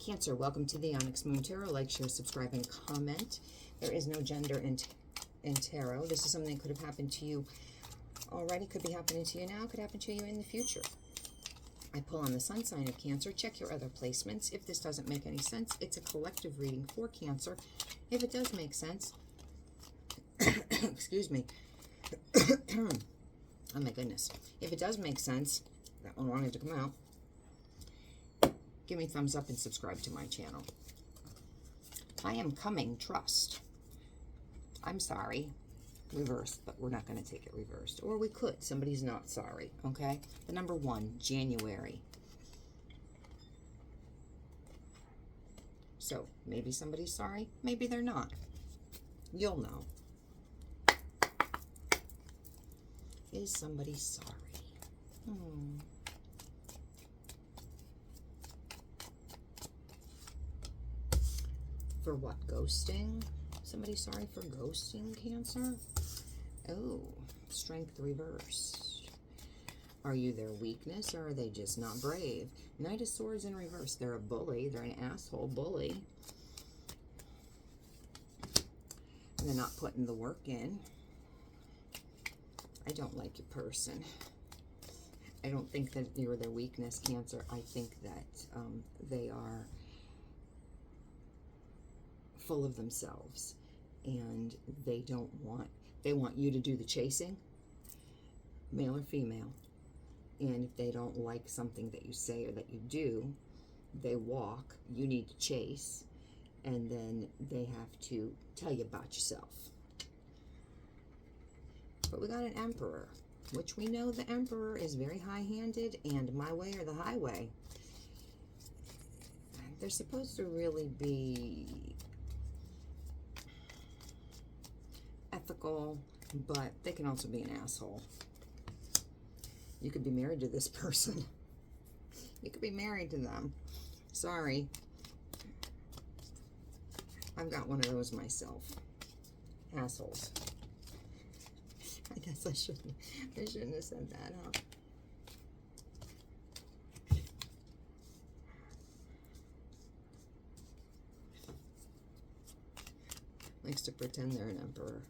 Cancer, welcome to the Onyx Moon Tarot. Like, share, subscribe, and comment. There is no gender in tarot. This is something that could have happened to you already, could be happening to you now, could happen to you in the future. I pull on the sun sign of Cancer. Check your other placements. If this doesn't make any sense, it's a collective reading for Cancer. If it does make sense, excuse me. Oh my goodness. If it does make sense, that one wanted to come out, give me a thumbs up and subscribe to my channel. I am coming, trust. I'm sorry. Reversed, but we're not going to take it reversed. Or we could. Somebody's not sorry, okay? The number 1, January. So, maybe somebody's sorry. Maybe they're not. You'll know. Is somebody sorry? For what? Ghosting? Somebody sorry for ghosting, Cancer? Oh, Strength reversed. Are you their weakness, or are they just not brave? Knight of Swords in reverse. They're a bully. They're an asshole bully. And they're not putting the work in. I don't like your person. I don't think that you're their weakness, Cancer. I think that they are full of themselves, and they want you to do the chasing, male or female. And if they don't like something that you say or that you do, they walk. You need to chase, and then they have to tell you about yourself. But we got an Emperor, which we know the Emperor is very high-handed and my way or the highway. They're supposed to really be ethical, but they can also be an asshole. You could be married to this person. You could be married to them. Sorry. I've got one of those myself. Assholes. I guess I shouldn't have said that, huh? Likes to pretend they're an emperor.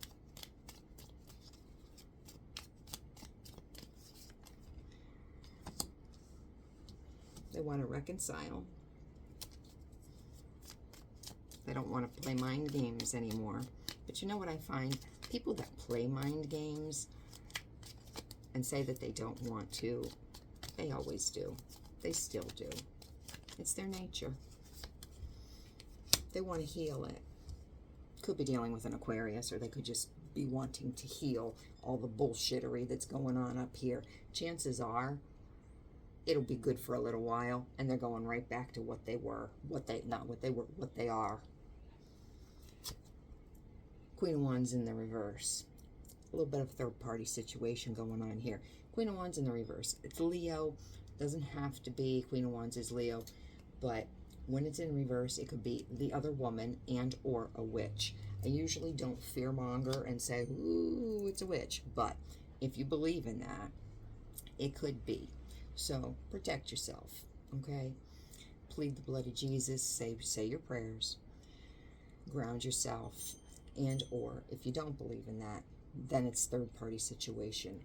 They want to reconcile. They don't want to play mind games anymore. But you know what I find? People that play mind games and say that they don't want to, they always do. They still do. It's their nature. They want to heal it. Could be dealing with an Aquarius, or they could just be wanting to heal all the bullshittery that's going on up here. Chances are it'll be good for a little while, and they're going right back to what they were, what they are. Queen of Wands in the reverse. A little bit of third-party situation going on here. Queen of Wands in the reverse. It's Leo. Doesn't have to be. Queen of Wands is Leo. But when it's in reverse, it could be the other woman and or a witch. I usually don't fearmonger and say, ooh, it's a witch. But if you believe in that, it could be. So protect yourself, okay? Plead the blood of Jesus. Say your prayers. Ground yourself. And or if you don't believe in that, then it's third-party situation,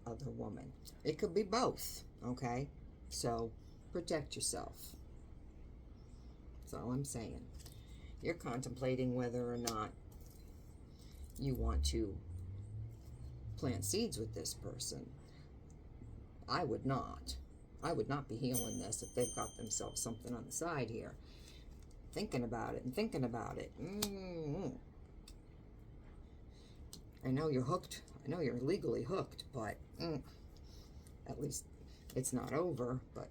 other woman. It could be both, okay? So protect yourself. That's all I'm saying. You're contemplating whether or not you want to plant seeds with this person. I would not. I would not be healing this if they've got themselves something on the side here. Thinking about it and thinking about it. I know you're hooked. I know you're legally hooked, but at least it's not over. But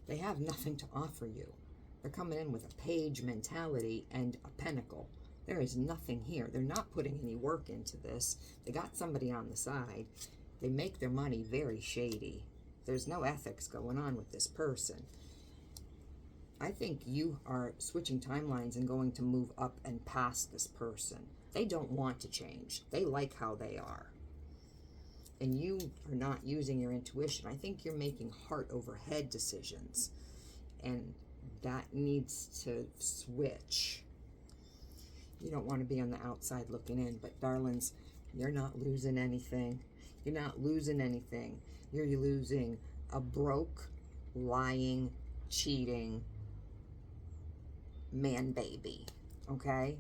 they have nothing to offer you. They're coming in with a page mentality and a pentacle. There is nothing here. They're not putting any work into this. They got somebody on the side. They make their money very shady. There's no ethics going on with this person. I think you are switching timelines and going to move up and past this person. They don't want to change. They like how they are. And you are not using your intuition. I think you're making heart over head decisions. And That needs to switch. You don't want to be on the outside looking in, but darlings, you're not losing anything. You're not losing anything. You're losing a broke, lying, cheating man baby, okay?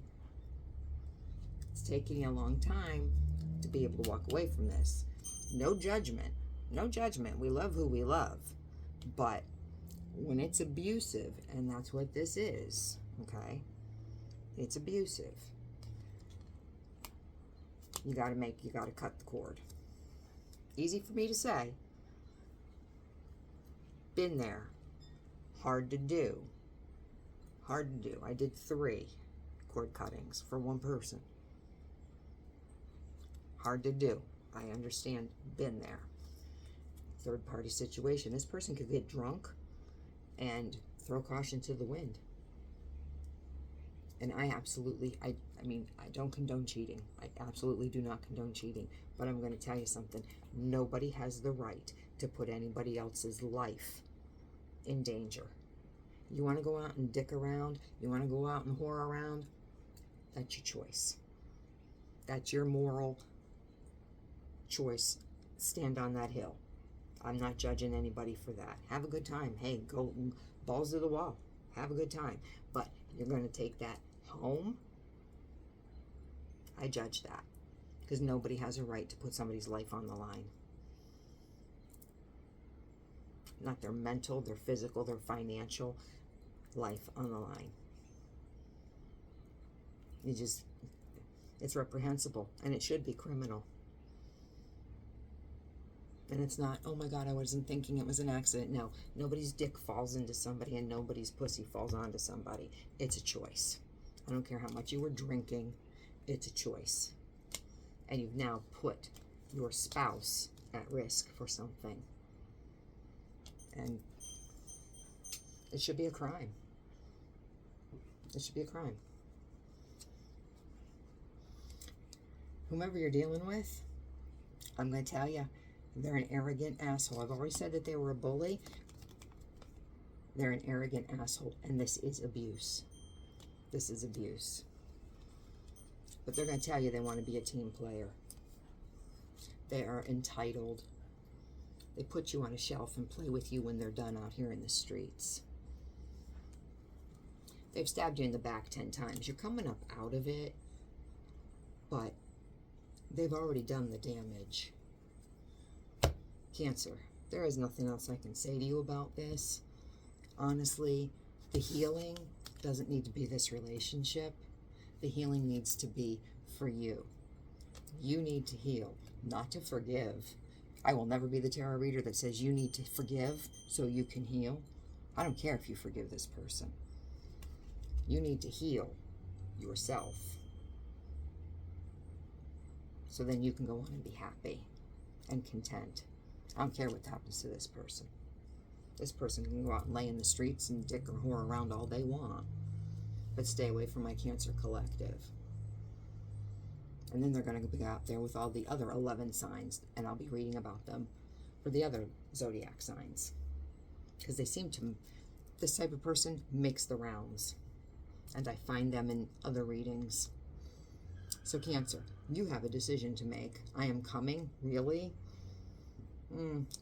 It's taking you a long time to be able to walk away from this. No judgment. No judgment. We love who we love. But when it's abusive, and that's what this is, okay? It's abusive. You gotta cut the cord. Easy for me to say. Been there. Hard to do. Hard to do. I did 3 cord cuttings for one person. Hard to do. I understand. Been there. Third party situation. This person could get drunk and throw caution to the wind. And I don't condone cheating. I absolutely do not condone cheating. But I'm going to tell you something. Nobody has the right to put anybody else's life in danger. You want to go out and dick around? You want to go out and whore around? That's your choice. That's your moral choice. Stand on that hill. I'm not judging anybody for that. Have a good time. Hey, go balls to the wall. Have a good time. But you're going to take that home? I judge that. Because nobody has a right to put somebody's life on the line. Not their mental, their physical, their financial life on the line. It's reprehensible, and it should be criminal. And it's not, oh my God, I wasn't thinking, it was an accident. No, nobody's dick falls into somebody and nobody's pussy falls onto somebody. It's a choice. I don't care how much you were drinking, it's a choice. And you've now put your spouse at risk for something. And it should be a crime. It should be a crime. Whomever you're dealing with, I'm going to tell you, they're an arrogant asshole. I've already said that they were a bully. They're an arrogant asshole, and this is abuse. This is abuse. But they're going to tell you they want to be a team player. They are entitled. They put you on a shelf and play with you when they're done out here in the streets. They've stabbed you in the back 10 times. You're coming up out of it, but they've already done the damage. Cancer. There is nothing else I can say to you about this. Honestly, the healing doesn't need to be this relationship. The healing needs to be for you. You need to heal, not to forgive. I will never be the tarot reader that says you need to forgive so you can heal. I don't care if you forgive this person. You need to heal yourself. So then you can go on and be happy and content. I don't care what happens to this person. This person can go out and lay in the streets and dick or whore around all they want. But stay away from my Cancer collective. And then they're going to be out there with all the other 11 signs, and I'll be reading about them for the other zodiac signs. Because they seem to, this type of person makes the rounds. And I find them in other readings. So Cancer, you have a decision to make. I am coming, really?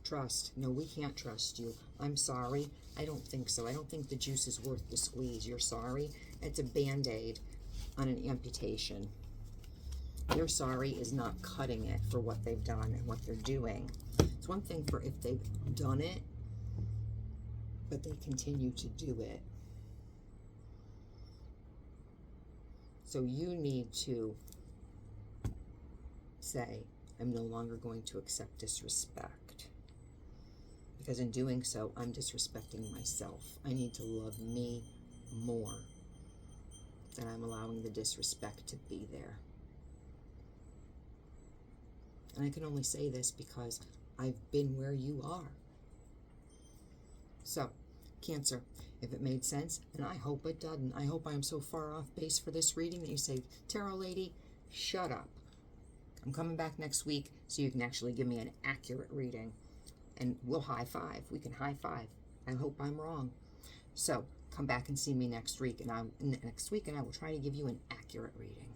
Trust. No, we can't trust you. I'm sorry. I don't think so. I don't think the juice is worth the squeeze. You're sorry. It's a Band-Aid on an amputation. Your sorry is not cutting it for what they've done and what they're doing. It's one thing for if they've done it, but they continue to do it. So you need to say, I'm no longer going to accept disrespect. Because in doing so, I'm disrespecting myself. I need to love me more than I'm allowing the disrespect to be there. And I can only say this because I've been where you are. So, Cancer, if it made sense, and I hope it doesn't, I hope I'm so far off base for this reading that you say, Tarot Lady, shut up. I'm coming back next week so you can actually give me an accurate reading. And we'll high five. We can high five. I hope I'm wrong. So, come back and see me next week, and I will try to give you an accurate reading.